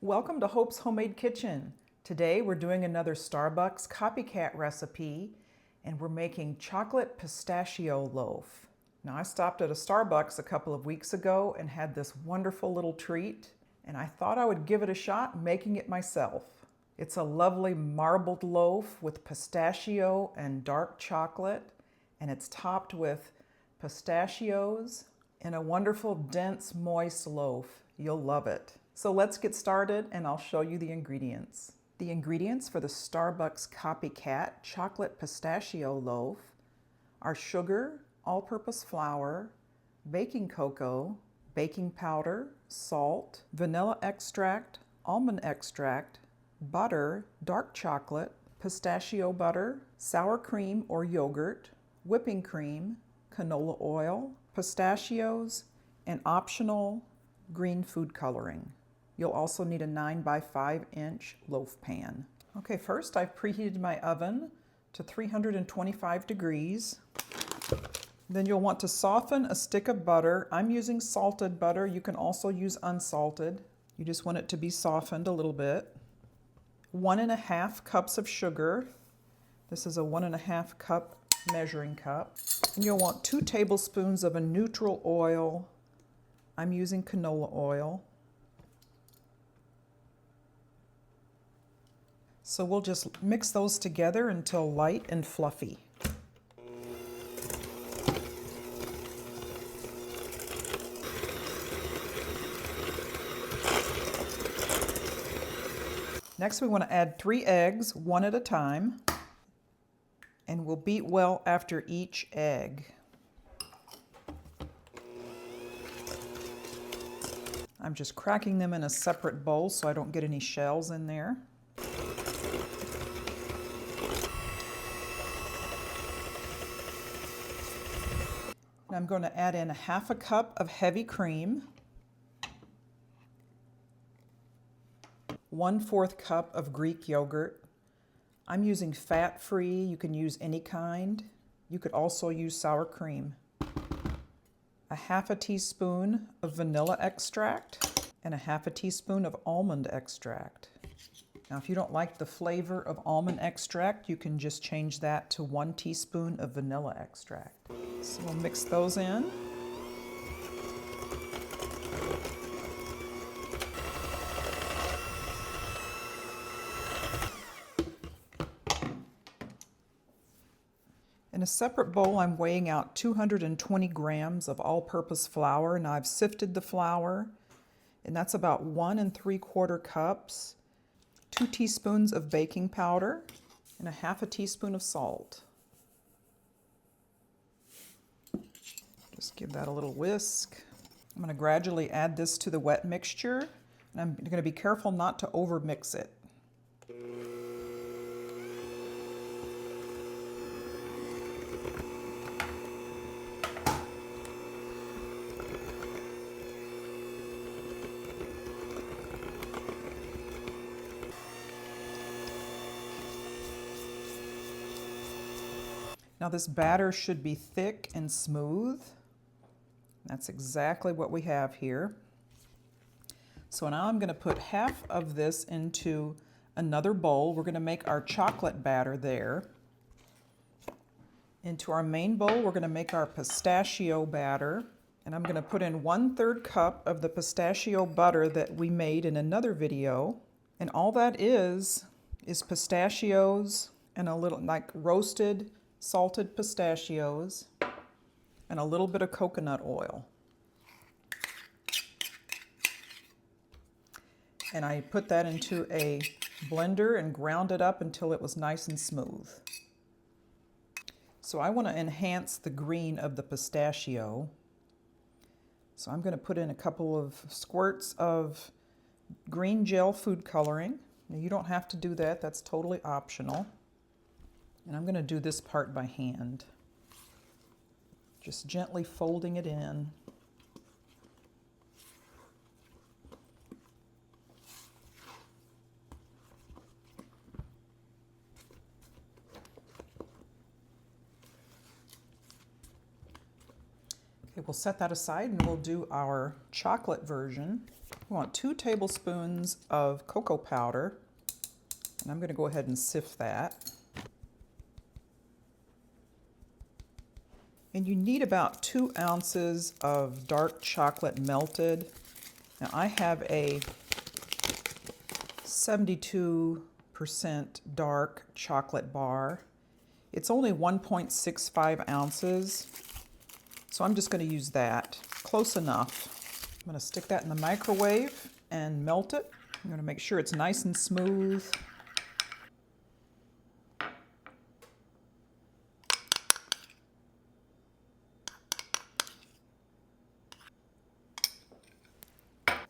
Welcome to Hope's Homemade Kitchen. Today we're doing another Starbucks Copycat recipe and we're making chocolate pistachio loaf. Now I stopped at a Starbucks a couple of weeks ago and had this wonderful little treat and I thought I would give it a shot making it myself. It's a lovely marbled loaf with pistachio and dark chocolate and it's topped with pistachios and a wonderful dense moist loaf. You'll love it. So let's get started and I'll show you the ingredients. The ingredients for the Starbucks Copycat Chocolate Pistachio Loaf are sugar, all-purpose flour, baking cocoa, baking powder, salt, vanilla extract, almond extract, butter, dark chocolate, pistachio butter, sour cream or yogurt, whipping cream, canola oil, pistachios, and optional green food coloring. You'll also need a 9 by 5 inch loaf pan. Okay, first I've preheated my oven to 325 degrees. Then you'll want to soften a stick of butter. I'm using salted butter. You can also use unsalted. You just want it to be softened a little bit. 1.5 cups of sugar. This is a 1.5 cup measuring cup. And you'll want 2 tablespoons of a neutral oil. I'm using canola oil. So we'll just mix those together until light and fluffy. Next we want to add 3 eggs, one at a time, and we'll beat well after each egg. I'm just cracking them in a separate bowl so I don't get any shells in there. I'm going to add in 1/2 cup of heavy cream, 1/4 cup of Greek yogurt. I'm using fat-free. You can use any kind. You could also use sour cream. 1/2 teaspoon of vanilla extract and 1/2 teaspoon of almond extract. Now if you don't like the flavor of almond extract, you can just change that to 1 teaspoon of vanilla extract. So we'll mix those in. In a separate bowl, I'm weighing out 220 grams of all-purpose flour. Now I've sifted the flour, and that's about 1 3/4 cups, 2 teaspoons of baking powder, and 1/2 teaspoon of salt. Just give that a little whisk. I'm going to gradually add this to the wet mixture, and I'm going to be careful not to overmix it. Now this batter should be thick and smooth. That's exactly what we have here. So now I'm going to put 1/2 of this into another bowl. We're going to make our chocolate batter there. Into our main bowl, we're going to make our pistachio batter. And I'm going to put in 1/3 cup of the pistachio butter that we made in another video. And all that is pistachios and a little like roasted salted pistachios and a little bit of coconut oil. And I put that into a blender and ground it up until it was nice and smooth. So I want to enhance the green of the pistachio. So I'm going to put in a couple of squirts of green gel food coloring. Now you don't have to do that, that's totally optional. And I'm going to do this part by hand. Just gently folding it in. Okay, we'll set that aside and we'll do our chocolate version. We want 2 tablespoons of cocoa powder, and I'm going to go ahead and sift that. And you need about 2 ounces of dark chocolate melted. Now I have a 72% dark chocolate bar. It's only 1.65 ounces, so I'm just going to use that. Close enough. I'm going to stick that in the microwave and melt it. I'm going to make sure it's nice and smooth.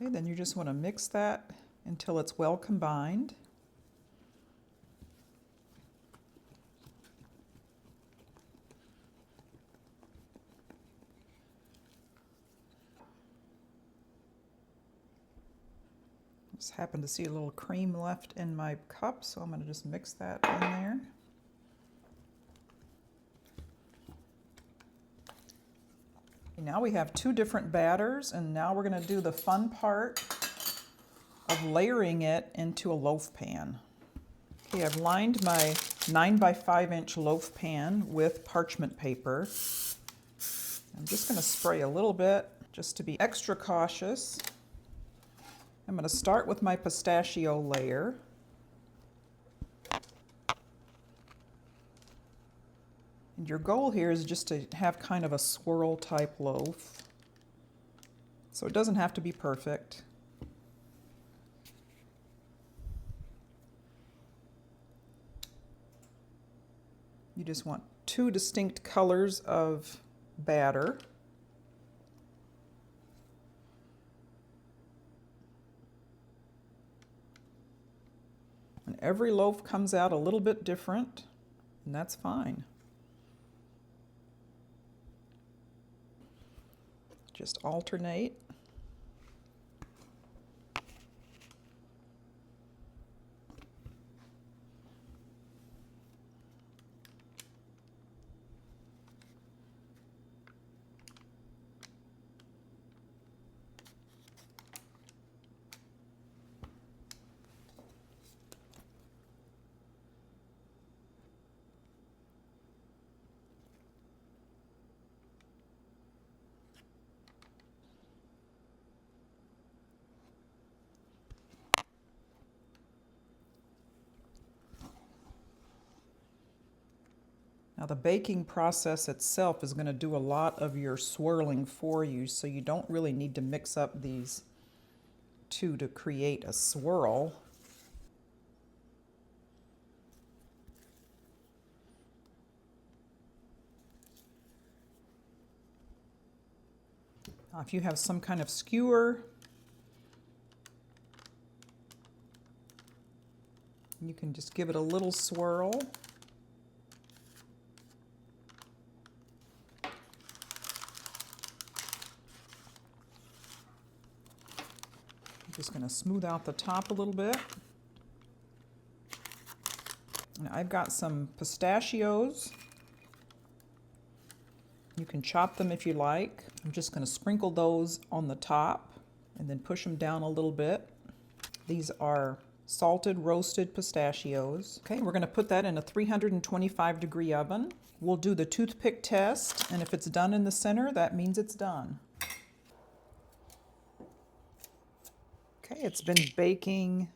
Okay, then you just want to mix that until it's well combined. Just happened to see a little cream left in my cup, so I'm going to just mix that in there. Now we have 2 different batters, and now we're going to do the fun part of layering it into a loaf pan. Okay, I've lined my 9 by 5 inch loaf pan with parchment paper. I'm just going to spray a little bit just to be extra cautious. I'm going to start with my pistachio layer. And your goal here is just to have kind of a swirl type loaf. So it doesn't have to be perfect. You just want 2 distinct colors of batter. And every loaf comes out a little bit different, and that's fine. Just alternate. Now the baking process itself is going to do a lot of your swirling for you, so you don't really need to mix up these 2 to create a swirl. Now, if you have some kind of skewer, you can just give it a little swirl. Just going to smooth out the top a little bit. And I've got some pistachios. You can chop them if you like. I'm just going to sprinkle those on the top and then push them down a little bit. These are salted roasted pistachios. Okay, we're going to put that in a 325-degree oven. We'll do the toothpick test, and if it's done in the center, that means it's done. Okay, it's been baking.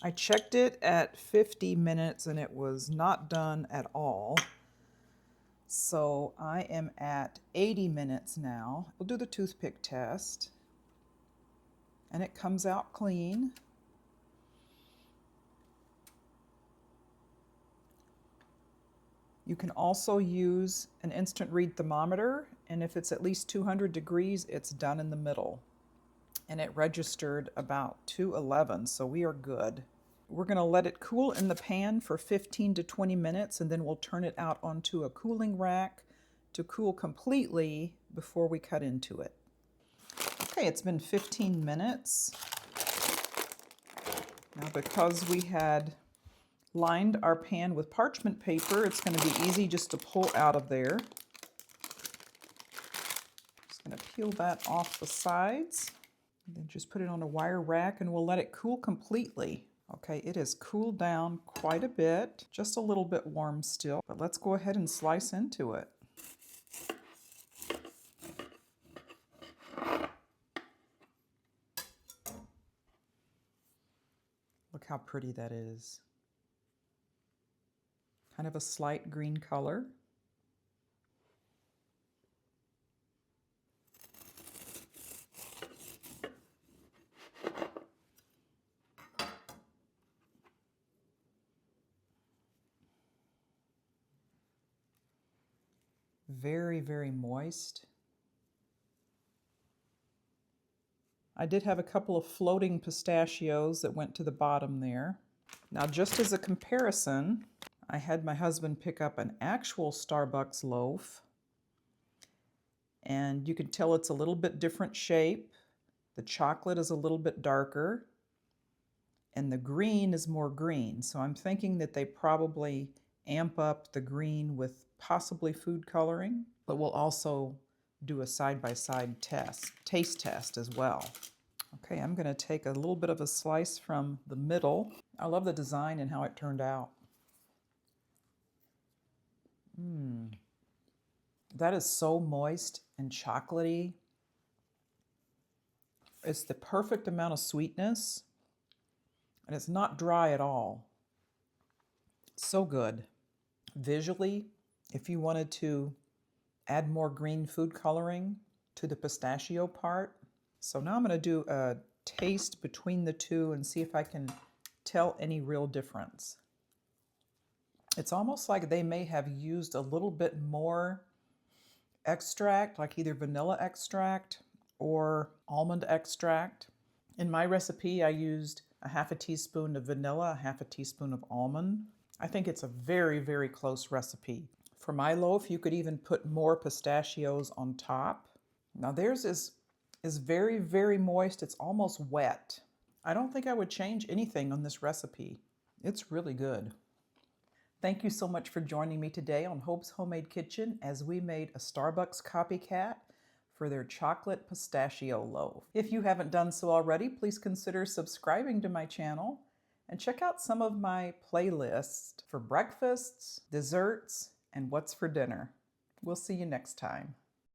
I checked it at 50 minutes and it was not done at all. So I am at 80 minutes now. We'll do the toothpick test. And it comes out clean. You can also use an instant read thermometer, and if it's at least 200 degrees, it's done in the middle. And it registered about 211, so we are good. We're going to let it cool in the pan for 15 to 20 minutes, and then we'll turn it out onto a cooling rack to cool completely before we cut into it. Okay, it's been 15 minutes. Now, because we had lined our pan with parchment paper, it's going to be easy just to pull out of there. Just going to peel that off the sides. Then just put it on a wire rack and we'll let it cool completely. Okay, it has cooled down quite a bit, just a little bit warm still, but let's go ahead and slice into it. Look how pretty that is. Kind of a slight green color. Very, very moist. I did have a couple of floating pistachios that went to the bottom there. Now, just as a comparison, I had my husband pick up an actual Starbucks loaf, and you can tell it's a little bit different shape. The chocolate is a little bit darker, and the green is more green. So I'm thinking that they probably amp up the green with possibly food coloring, but we'll also do a side-by-side taste test as well. Okay, I'm going to take a little bit of a slice from the middle. I love the design and how it turned out. That is so moist and chocolatey. It's the perfect amount of sweetness, and it's not dry at all. So good. Visually, if you wanted to add more green food coloring to the pistachio part. So now I'm going to do a taste between the two and see if I can tell any real difference. It's almost like they may have used a little bit more extract, like either vanilla extract or almond extract. In my recipe, I used a half a teaspoon of vanilla, a half a teaspoon of almond. I think it's a very, very close recipe. For my loaf, you could even put more pistachios on top. Now theirs is very, very moist. It's almost wet. I don't think I would change anything on this recipe. It's really good. Thank you so much for joining me today on Hope's Homemade Kitchen as we made a Starbucks Copycat for their chocolate pistachio loaf. If you haven't done so already, please consider subscribing to my channel and check out some of my playlists for breakfasts, desserts, and what's for dinner. We'll see you next time.